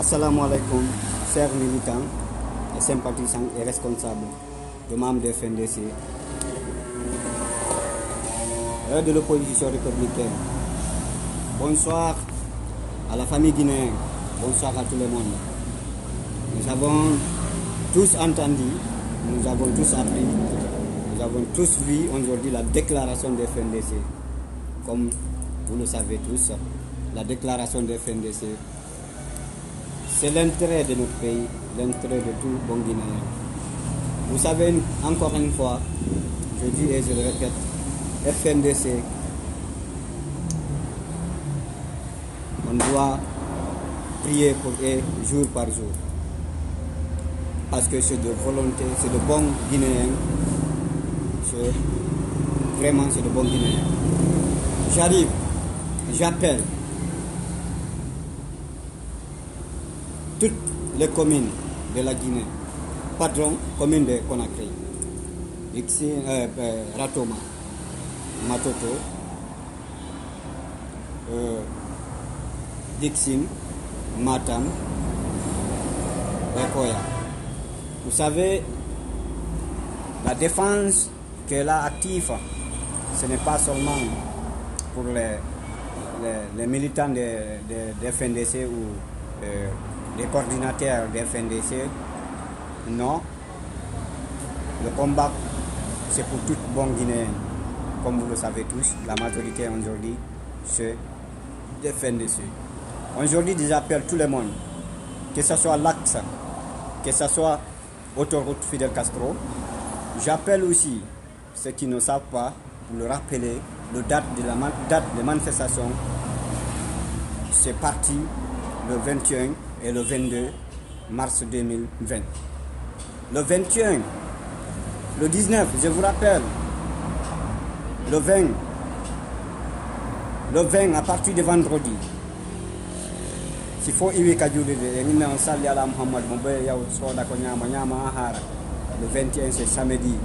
Assalamu alaikum, chers militants et sympathisants et responsables de membres de FNDC et de l'opposition républicaine. Bonsoir à la famille guinéenne, bonsoir à tout le monde. Nous avons tous entendu, nous avons tous appris, nous avons tous vu aujourd'hui la déclaration de FNDC. Comme vous le savez tous, la déclaration de FNDC, c'est l'intérêt de notre pays, l'intérêt de tout bon Guinéen. Vous savez, encore une fois, je dis et je le répète, FNDC, on doit prier pour eux jour par jour. Parce que c'est de volonté, c'est de bons Guinéens. Vraiment, c'est de bons Guinéens. J'arrive, j'appelle toutes les communes de la Guinée, patron, commune de Conakry, Ratoma, Matoto, Dixim, Matam, Bekoya. Vous savez, la défense qu'elle a active, ce n'est pas seulement pour les militants de FNDC ou les coordinateurs de FNDC. Non, le combat, c'est pour tout bon Guinéen. Comme vous le savez tous, la majorité aujourd'hui, c'est de FNDC. Aujourd'hui, j'appelle tout le monde, que ce soit l'axe, que ce soit autoroute Fidel Castro. J'appelle aussi ceux qui ne savent pas, pour le rappeler, la date de manifestation, c'est parti le 21 et le 22 mars 2020. Le 21, le 19, je vous rappelle, le 20 à partir de vendredi, s'il faut y aller, le 21 c'est samedi,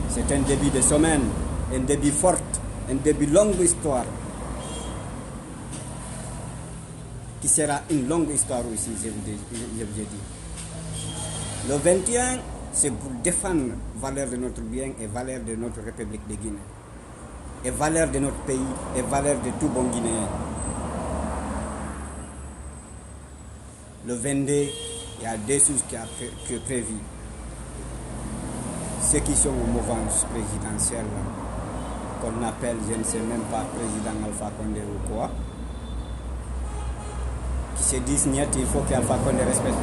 c'est un début de semaine, un début fort, un début longue histoire, qui sera une longue histoire aussi, je vous ai dit. Le 21, c'est pour défendre la valeur de notre bien et la valeur de notre République de Guinée, et la valeur de notre pays, et la valeur de tout bon Guinéen. Le 22, il y a des choses qui sont prévues. Ceux qui sont au mouvance présidentielle, qu'on appelle, je ne sais même pas, président Alpha Condé ou quoi, qui se disent niet, il faut qu'Alpha Condé respecte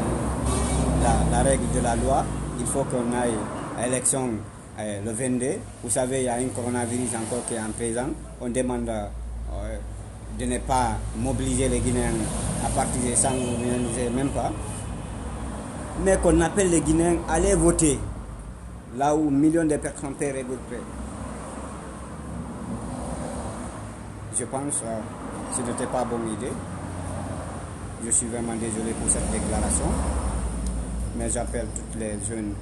la règle de la loi, il faut qu'on aille à l'élection le 22. Vous savez, il y a un coronavirus encore qui est en présent. On demande de ne pas mobiliser les Guinéens à partir de ça, on ne sait même pas. Mais qu'on appelle les Guinéens à aller voter, là où millions de personnes peuvent regrouper. Je pense que ce n'était pas une bonne idée. Je suis vraiment désolé pour cette déclaration. Mais j'appelle toutes les jeunes,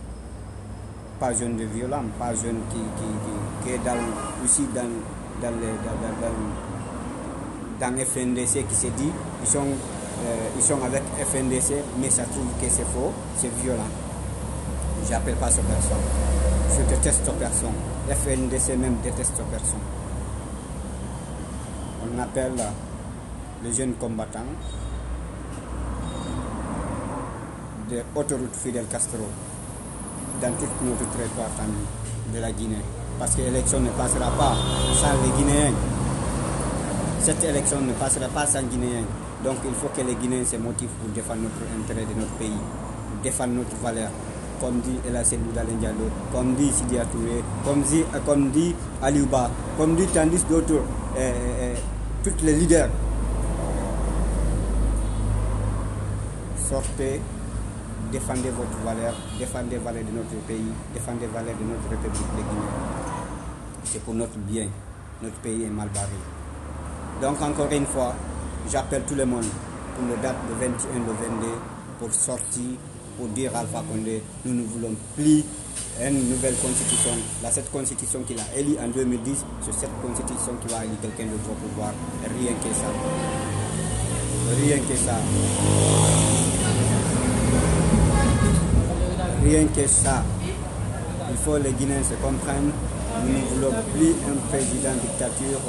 pas jeunes de violence, pas jeunes qui est aussi dans FNDC, qui se dit ils sont avec FNDC, mais ça trouve que c'est faux, c'est violent. J'appelle pas ces personnes. Je déteste ces personnes. FNDC même déteste ces personnes. On appelle les jeunes combattants de l'autoroute Fidel Castro dans tout notre territoire de la Guinée. Parce que l'élection ne passera pas sans les Guinéens. Cette élection ne passera pas sans Guinéens. Donc il faut que les Guinéens se motivent pour défendre notre intérêt de notre pays, pour défendre notre valeur. Comme dit El Hassan Diallo, comme dit Sidia Touré, comme dit Aliouba, comme dit tandis d'autres, tous les leaders. Sortez, défendez votre valeur, défendez les valeurs de notre pays, défendez les valeurs de notre République de Guinée. C'est pour notre bien. Notre pays est mal barré. Donc encore une fois, j'appelle tout le monde pour le date de 21, le 22, pour sortir, pour dire à Alpha Condé, nous ne voulons plus une nouvelle constitution. Cette constitution qu'il a élue en 2010, c'est cette constitution qui va élire quelqu'un d'autre au pouvoir. Rien que ça. Rien que ça. Rien que ça. Il faut que les Guinéens se comprennent. Nous ne voulons plus un président dictature.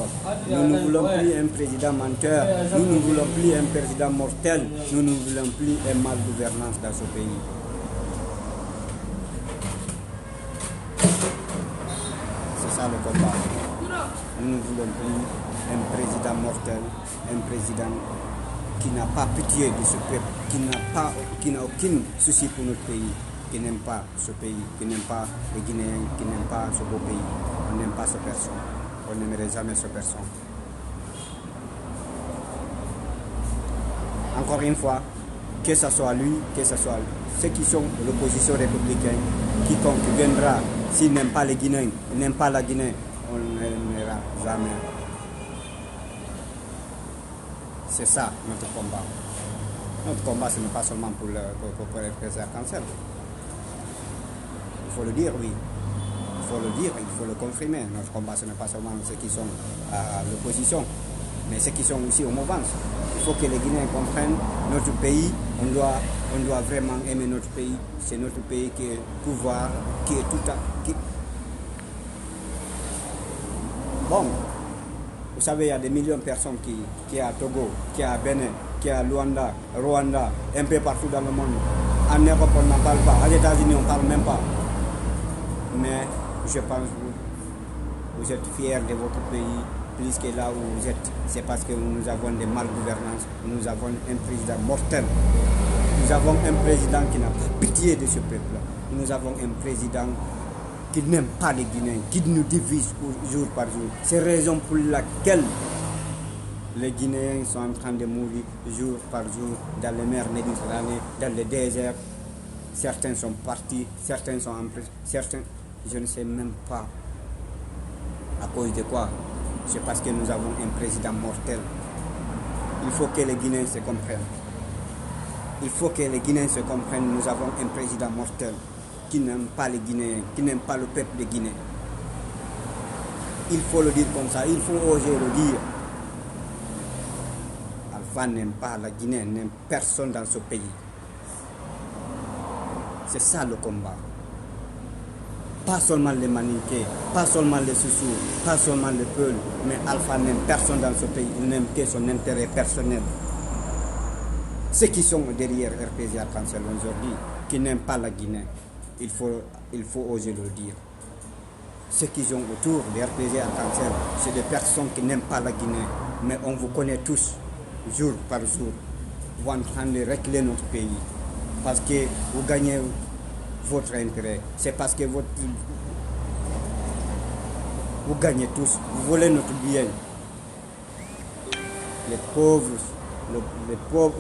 Nous ne voulons plus un président menteur. Nous ne voulons plus un président mortel. Nous ne voulons plus une mal-gouvernance dans ce pays. C'est ça le combat. Nous ne voulons plus un président mortel, un président qui n'a pas pitié de ce peuple, qui n'a aucun souci pour notre pays, qui n'aime pas ce pays, qui n'aime pas les Guinéens, qui n'aime pas ce beau pays. On n'aime pas cette personne. On n'aimerait jamais cette personne. Encore une fois, que ce soit lui, que ce soit ceux qui sont de l'opposition républicaine, quiconque viendra, s'il n'aime pas les Guinéens, il n'aime pas la Guinée, on ne l'aimera jamais. C'est ça notre combat. Notre combat, ce n'est pas seulement pour le président Cancel. Il faut le dire, oui. Il faut le dire, il faut le confirmer. Notre combat, ce n'est pas seulement ceux qui sont à l'opposition, mais ceux qui sont aussi au mouvement. Il faut que les Guinéens comprennent notre pays. On doit vraiment aimer notre pays. C'est notre pays qui est pouvoir, qui est tout à... Bon, vous savez, il y a des millions de personnes qui sont à Togo, qui sont à Bénin, qui sont à Luanda, Rwanda, un peu partout dans le monde. En Europe, on n'en parle pas. Aux États-Unis, on ne parle même pas. Mais je pense que vous êtes fiers de votre pays, plus que là où vous êtes. C'est parce que nous avons des malgouvernances, nous avons un président mortel. Nous avons un président qui n'a pas pitié de ce peuple. Nous avons un président qui n'aime pas les Guinéens, qui nous divise jour par jour. C'est la raison pour laquelle les Guinéens sont en train de mourir jour par jour dans les mers méditerranéennes, dans les déserts. Certains sont partis, certains sont en prison, certains, je ne sais même pas à cause de quoi. C'est parce que nous avons un président mortel. Il faut que les Guinéens se comprennent. Il faut que les Guinéens se comprennent. Nous avons un président mortel qui n'aime pas les Guinéens, qui n'aime pas le peuple de Guinée. Il faut le dire comme ça, il faut oser le dire. Alpha n'aime pas la Guinée, n'aime personne dans ce pays. C'est ça le combat. Pas seulement les Maninké, pas seulement les Soussous, pas seulement les Peuls, mais Alpha n'aime personne dans ce pays, il n'aime que son intérêt personnel. Ceux qui sont derrière RPG Arc-en-Ciel aujourd'hui, qui n'aiment pas la Guinée, il faut oser le dire. Ceux qui sont autour de RPG Arc-en-Ciel, c'est des personnes qui n'aiment pas la Guinée, mais on vous connaît tous, jour par jour, vous en train de régler notre pays. Parce que vous gagnez votre intérêt. C'est parce que vous gagnez tous. Vous volez notre bien. Les pauvres,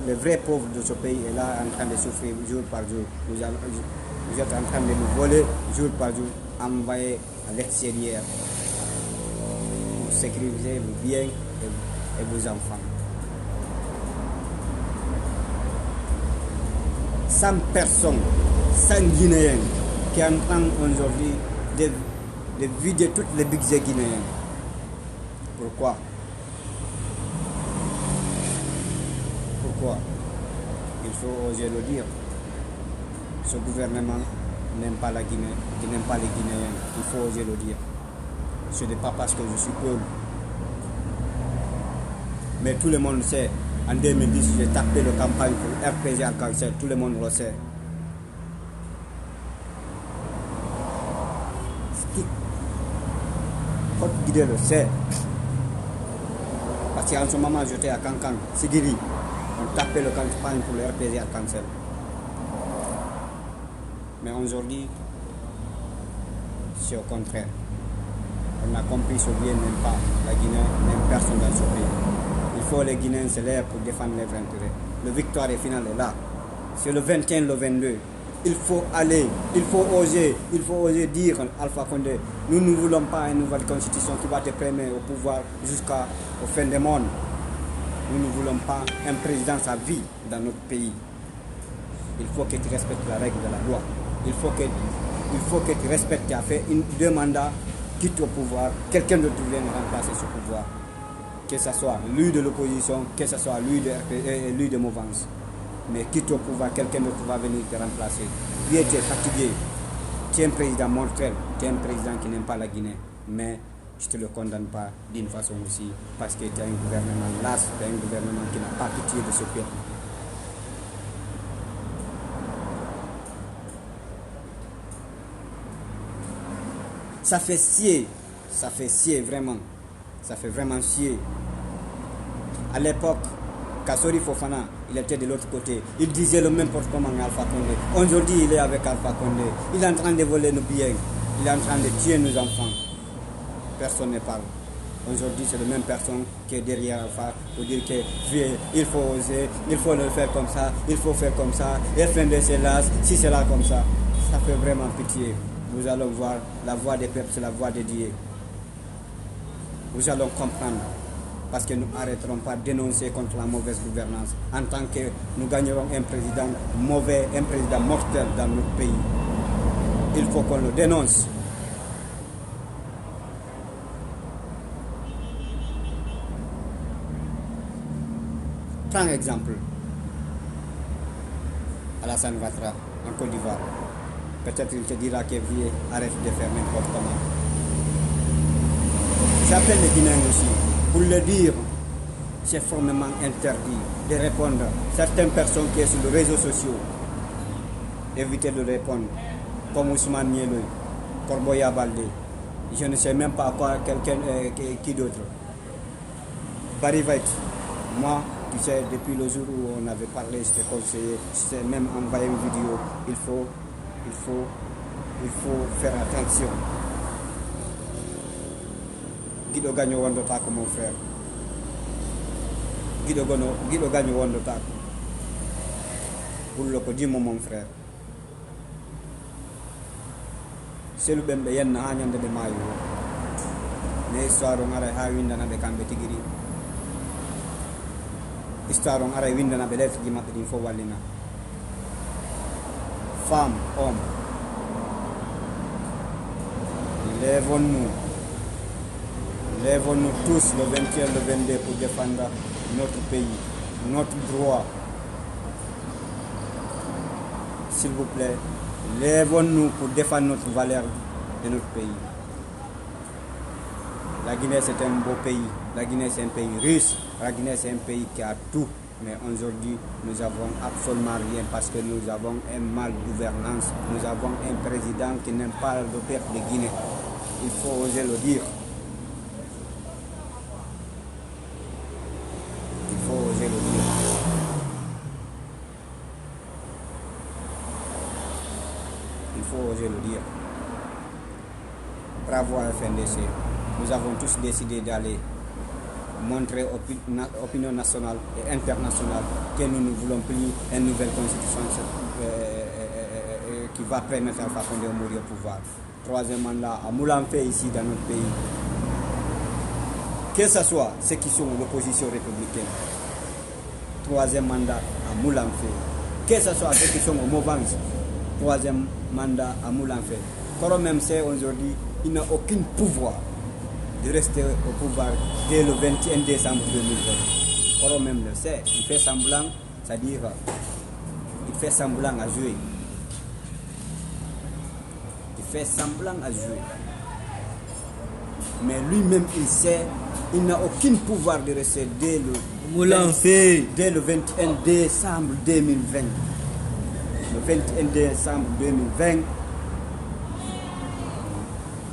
les vrais pauvres de ce pays est là en train de souffrir jour par jour. Vous êtes en train de nous voler jour par jour, envoyer à l'extérieur. Vous sécurisez vos biens et vos enfants. 100 personnes, 100 Guinéens qui sont en train aujourd'hui de vider toutes les budgets guinéens. Pourquoi? Pourquoi? Il faut oser le dire. Ce gouvernement n'aime pas la Guinée, qui n'aime pas les Guinéens. Il faut oser le dire. Ce n'est pas parce que je suis Peul. Mais tout le monde sait. En 2010, j'ai tapé le campagne pour RPG Arc-en-Ciel, tout le monde le sait. Votre guide le sait. Parce qu'en ce moment, j'étais à Kankan, Sigiri. On tapait le campagne pour le RPG Arc-en-Ciel. Mais aujourd'hui, c'est au contraire. On a compris ce bien n'aime pas la Guinée, n'aime personne dans ce pays. Il faut les Guinéens se lèvent pour défendre leurs intérêts. La victoire finale est là. C'est le 21, le 22. Il faut aller, il faut oser dire Alpha Condé, nous ne voulons pas une nouvelle constitution qui va te permettre au pouvoir jusqu'à la fin du monde. Nous ne voulons pas un président à vie dans notre pays. Il faut que tu respectes la règle de la loi. Il faut que tu respectes, tu as fait deux mandats, quitte au pouvoir, quelqu'un d'autre vienne remplacer ce pouvoir. Que ce soit lui de l'opposition, que ce soit lui de mouvance. mais quitte au pouvoir, quelqu'un d'autre va venir te remplacer. Lui était fatigué. Tu es un président mortel, tu es un président qui n'aime pas la Guinée, mais je ne te le condamne pas d'une façon aussi, parce que tu as un gouvernement las, tu as un gouvernement qui n'a pas pitié de ce peuple. Ça fait scier vraiment, ça fait vraiment scier. À l'époque, Kassori Fofana, il était de l'autre côté. Il disait le même comportement qu'Alpha Condé. Aujourd'hui, il est avec Alpha Condé. Il est en train de voler nos biens. Il est en train de tuer nos enfants. Personne ne parle. Aujourd'hui, c'est la même personne qui est derrière Alpha pour dire qu'il faut oser, il faut le faire comme ça, il faut faire comme ça, et fin de cela, si c'est là comme ça. Ça fait vraiment pitié. Nous allons voir la voix des peuples, c'est la voix de Dieu. Nous allons comprendre. Parce que nous n'arrêterons pas de dénoncer contre la mauvaise gouvernance. En tant que nous gagnerons un président mauvais, un président mortel dans notre pays. Il faut qu'on le dénonce. Prends exemple. Alassane Ouattara, en Côte d'Ivoire. Peut-être il te dira que vieux, arrête de faire n'importe comment. J'appelle les Guinéens aussi. Pour le dire, c'est formellement interdit de répondre. Certaines personnes qui sont sur les réseaux sociaux, évitez de répondre. Comme Ousmane Niélo, Corboya Baldé. Je ne sais même pas quoi, quelqu'un, qui d'autre. Barry White, moi, tu sais, depuis le jour où on avait parlé, je t'ai conseillé, je t'ai même envoyé une vidéo. Il faut faire attention. Guido Gagno Wandotako, mon frère. Guido Gagno Wandotako. Pour le coup, dis-moi, mon frère. C'est le bembe yen na hanyande de mayo. Mais histoire on ara ha winda na be kambe tigiri. Histoire on ara winda na be lef di mabbe din fo wallina. Femme, homme. Lèvons-nous tous le 21, le 22 pour défendre notre pays, notre droit. S'il vous plaît, lèvons-nous pour défendre notre valeur de notre pays. La Guinée, c'est un beau pays. La Guinée, c'est un pays riche. La Guinée, c'est un pays qui a tout. Mais aujourd'hui, nous avons absolument rien parce que nous avons un mal gouvernance. Nous avons un président qui n'aime pas le peuple de Guinée. Il faut oser le dire. Il faut oser le dire. Il faut oser le dire. Bravo à FNDC. Nous avons tous décidé d'aller montrer aux opinion nationale et internationale que nous ne voulons plus une nouvelle constitution qui va permettre Alpha Condé de mourir au pouvoir. Troisième mandat à Moulanfé ici dans notre pays. Que ce soit ceux qui sont l'opposition républicaine. Troisième mandat à Moulanfé. Que ce soit ceux qui sont au Movangs. Troisième mandat à Moulanfé. Quand même c'est aujourd'hui, il n'a aucun pouvoir de rester au pouvoir dès le 21 décembre 2020. Koro même le sait, il fait semblant, c'est-à-dire il fait semblant à jouer. Il fait semblant à jouer. Mais lui-même il sait, il n'a aucun pouvoir de rester dès le 21 décembre 2020. Le 21 décembre 2020,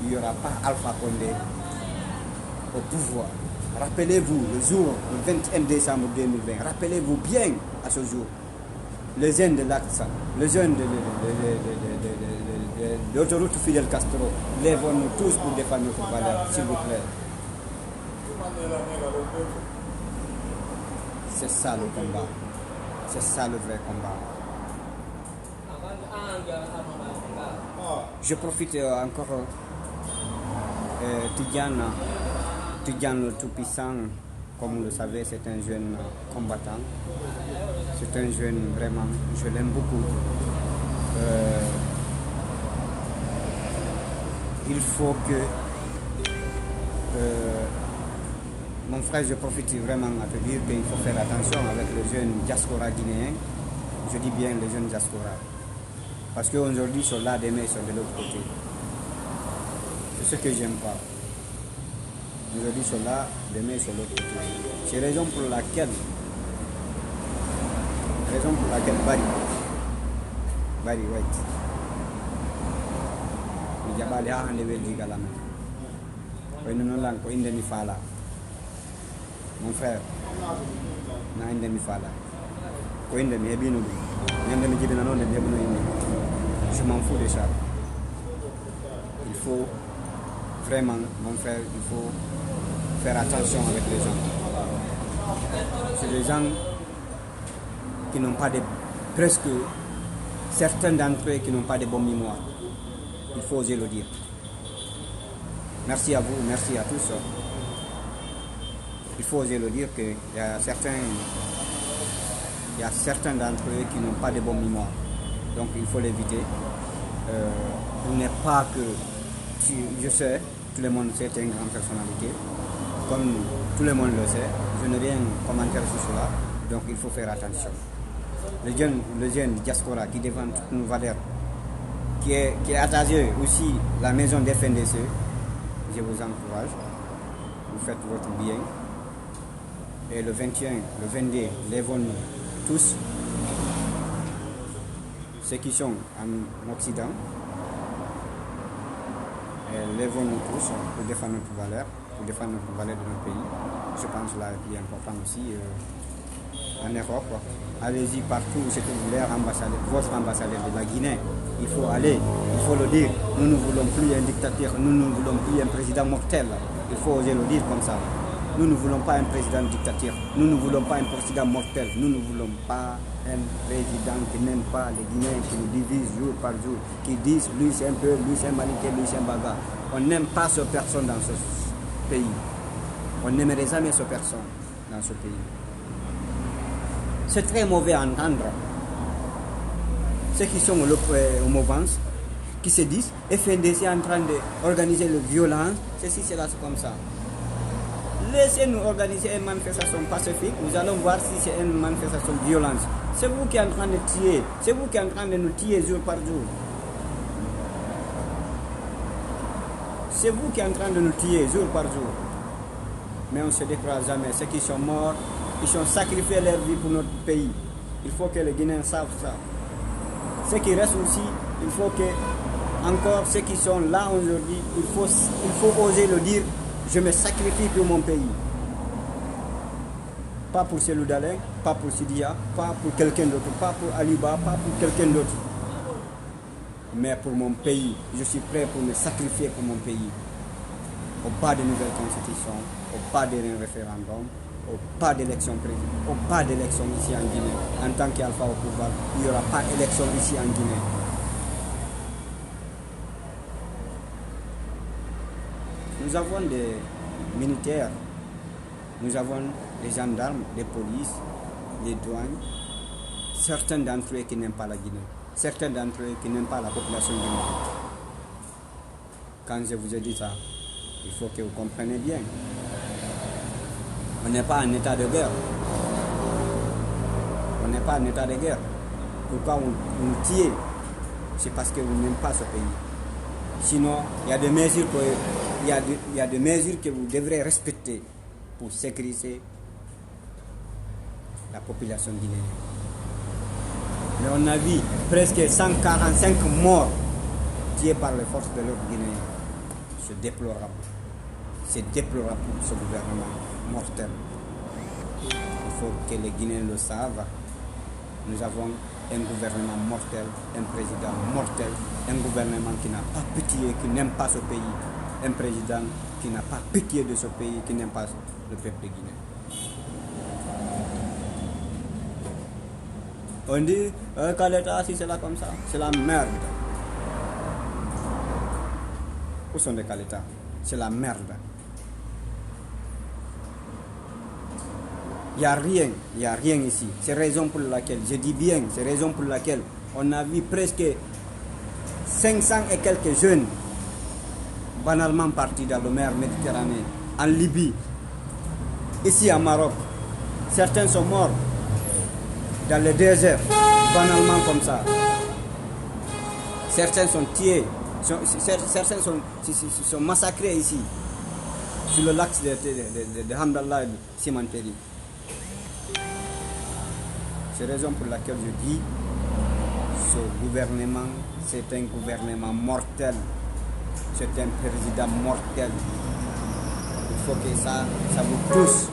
il n'y aura pas Alpha Condé au pouvoir. Rappelez-vous le jour, le 21 décembre 2020, rappelez-vous bien à ce jour, les jeunes de l'Aqsa, les jeunes de l'autoroute Fidel Castro, lèvons-nous tous pour défendre notre valeur, s'il vous plaît. C'est ça le combat. C'est ça le vrai combat. Je profite encore Tidjane le Tout-Puissant, comme vous le savez, c'est un jeune combattant. C'est un jeune vraiment, je l'aime beaucoup. Il faut que mon frère, je profite vraiment à te dire qu'il faut faire attention avec les jeunes diaspora guinéens. je dis bien les jeunes diaspora. Parce qu'aujourd'hui ils sont là, demain ils sont de l'autre côté. C'est ce que j'aime pas. Aujourd'hui ils sont là, demain ils sont de l'autre côté. C'est la raison pour laquelle Barry White mi jaɓali ha hande weldigal amen wayno noon lan ko inde mi faala mon frère na inde mi faala ko inde mi heɓino ɗum ñande mi jibina noon nde mi heɓino inde je m'en fous de ça. Il faut vraiment, mon frère, il faut faire attention avec les gens. C'est des gens qui n'ont pas de, presque, certains d'entre eux qui n'ont pas de bonne mémoire. Il faut oser le dire. Merci à vous, merci à tous. Il faut oser le dire qu'il y a certains d'entre eux qui n'ont pas de bonne mémoire. Donc il faut l'éviter. Il n'est pas que, je sais, tout le monde sait, c'est une grande personnalité. Comme tout le monde le sait, je n'ai rien commentaire sur cela. Donc il faut faire attention. Le jeune diaspora qui défend toutes nos valeurs, qui est attaché aussi la maison des FNDC, je vous encourage. Vous faites votre bien. Et le 21, le 22, lèvons-nous tous, ceux qui sont en Occident, lèvons-nous tous pour défendre notre valeur, de notre pays. Je pense là il est important aussi en Europe. Allez-y partout où se trouve leur ambassadeur, votre ambassadeur de la Guinée. Il faut aller, il faut le dire. Nous ne voulons plus un dictateur, nous ne voulons plus un président mortel. Il faut oser le dire comme ça. Nous ne voulons pas un président dictateur, nous ne voulons pas un président mortel, nous ne voulons pas un président qui n'aime pas les Guinéens, qui nous divise jour par jour, qui disent lui c'est un peu, lui c'est un Maliké, lui c'est un Baga. On n'aime pas ce personne dans ce pays. On n'aimerait jamais ce personne dans ce pays. C'est très mauvais à entendre. Ceux qui sont au mouvance, qui se disent FNDC est en train d'organiser la violence, ceci, cela, c'est comme ça. Laissez-nous organiser une manifestation pacifique. Nous allons voir si c'est une manifestation de violence. C'est vous qui êtes en train de tuer. C'est vous qui êtes en train de nous tuer jour par jour. C'est vous qui êtes en train de nous tuer jour par jour. Mais on ne se décroise jamais. Ceux qui sont morts, ils ont sacrifié leur vie pour notre pays. Il faut que les Guinéens savent ça. Ceux qui restent aussi, il faut que, encore ceux qui sont là aujourd'hui, il faut oser le dire. Je me sacrifie pour mon pays. Pas pour Cellou Dalein, pas pour Sidia, pas pour quelqu'un d'autre, pas pour Aliba, pas pour quelqu'un d'autre. Mais pour mon pays. Je suis prêt pour me sacrifier pour mon pays. Au pas de nouvelles constitutions, au pas d'un référendum, au pas d'élection présidentielle, au pas d'élection ici en Guinée. En tant qu'Alpha au pouvoir, il n'y aura pas d'élection ici en Guinée. Nous avons des militaires, nous avons des gendarmes, des polices, des douanes, certains d'entre eux qui n'aiment pas la Guinée, certains d'entre eux qui n'aiment pas la population guinéenne. Quand je vous ai dit ça, il faut que vous compreniez bien. On n'est pas en état de guerre. On n'est pas en état de guerre. Pourquoi on nous tue? C'est parce que vous n'aimez pas ce pays. Sinon, il y a des mesures que vous devrez respecter pour sécuriser la population guinéenne. Mais on a vu presque 145 morts tués par les forces de l'ordre guinéen. C'est déplorable. C'est déplorable ce gouvernement mortel. Il faut que les Guinéens le savent. Nous avons un gouvernement mortel, un président mortel, un gouvernement qui n'a pas pitié, qui n'aime pas ce pays, un président qui n'a pas pitié de ce pays, qui n'aime pas le peuple guinéen. On dit qu'à l'État, si c'est là comme ça, c'est la merde. Où sont les Caleta? C'est la merde. Il n'y a rien ici. C'est raison pour laquelle, je dis bien, c'est raison pour laquelle on a vu presque 500 et quelques jeunes banalement partis dans la mer Méditerranée, en Libye, ici à Maroc. Certains sont morts dans le désert, banalement comme ça. Certains sont tués, certains sont massacrés ici, sur le lac de Hamdallah et de Simanteri. C'est la raison pour laquelle je dis ce gouvernement, c'est un gouvernement mortel. C'est un président mortel. Il faut que ça vous touche.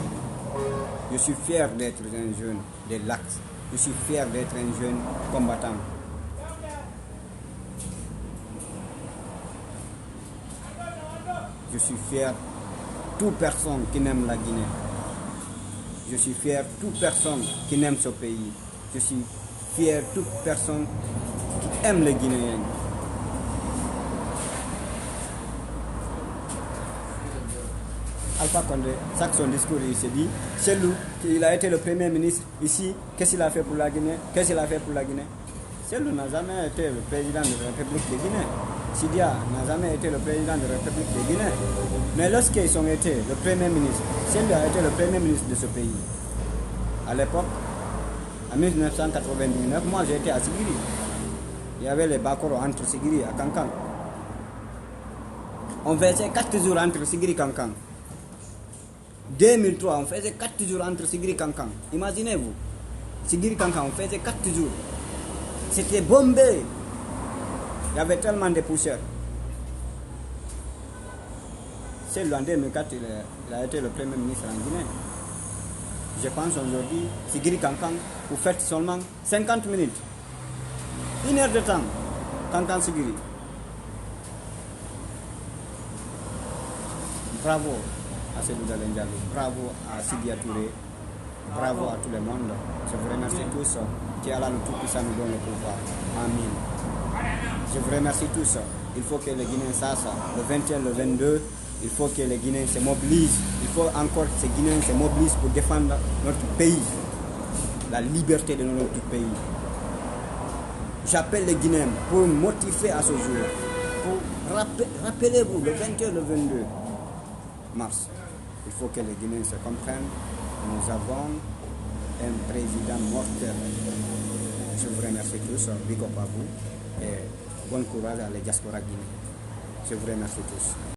Je suis fier d'être un jeune de l'Axe. Je suis fier d'être un jeune combattant. Je suis fier de toute personne qui aime la Guinée. Je suis fier de toute personne qui aime ce pays. Je suis fier de toute personne qui aime les Guinéens. Alpha Condé, chaque son discours, il se dit, c'est lui, il a été le premier ministre ici, qu'est-ce qu'il a fait pour la Guinée? Qu'est-ce qu'il a fait pour la Guinée? Cellou n'a jamais été le président de la République de Guinée. Sidia n'a jamais été le président de la République de Guinée. Mais lorsqu'ils ont été le premier ministre, Cellou a été le premier ministre de ce pays. À l'époque, en 1999, moi j'étais à Sigiri. Il y avait les Bakoro entre Sigiri et Kankan. On faisait 4 jours entre Sigiri et Kankan. 2003, on faisait 4 jours entre Sigiri et Kankan. Imaginez-vous, Sigiri et Kankan, on faisait 4 jours. C'était bombé. Il y avait tellement de poussière. C'est en 2004, il a été le premier ministre en Guinée. Je pense aujourd'hui, Sigiri Kankan, vous faites seulement 50 minutes. 1 heure de temps, Kankan Sigiri. Bravo à Cellou Dalein Diallo, bravo à Sidia Touré, bravo à tout le monde. Je vous remercie tous. Que Allah le Tout-Puissant nous donne le pouvoir. Amen. Je vous remercie tous. Il faut que les Guinéens sachent, le 21, le 22, il faut que les Guinéens se mobilisent. Il faut encore que ces Guinéens se mobilisent pour défendre notre pays, la liberté de notre pays. J'appelle les Guinéens pour motiver à ce jour. Rappelez-vous, le 21, le 22 mars, il faut que les Guinéens se comprennent. Nous avons un président mortel. Je vous remercie tous, big up à vous et bon courage à la diaspora guinéenne. Je vous remercie tous.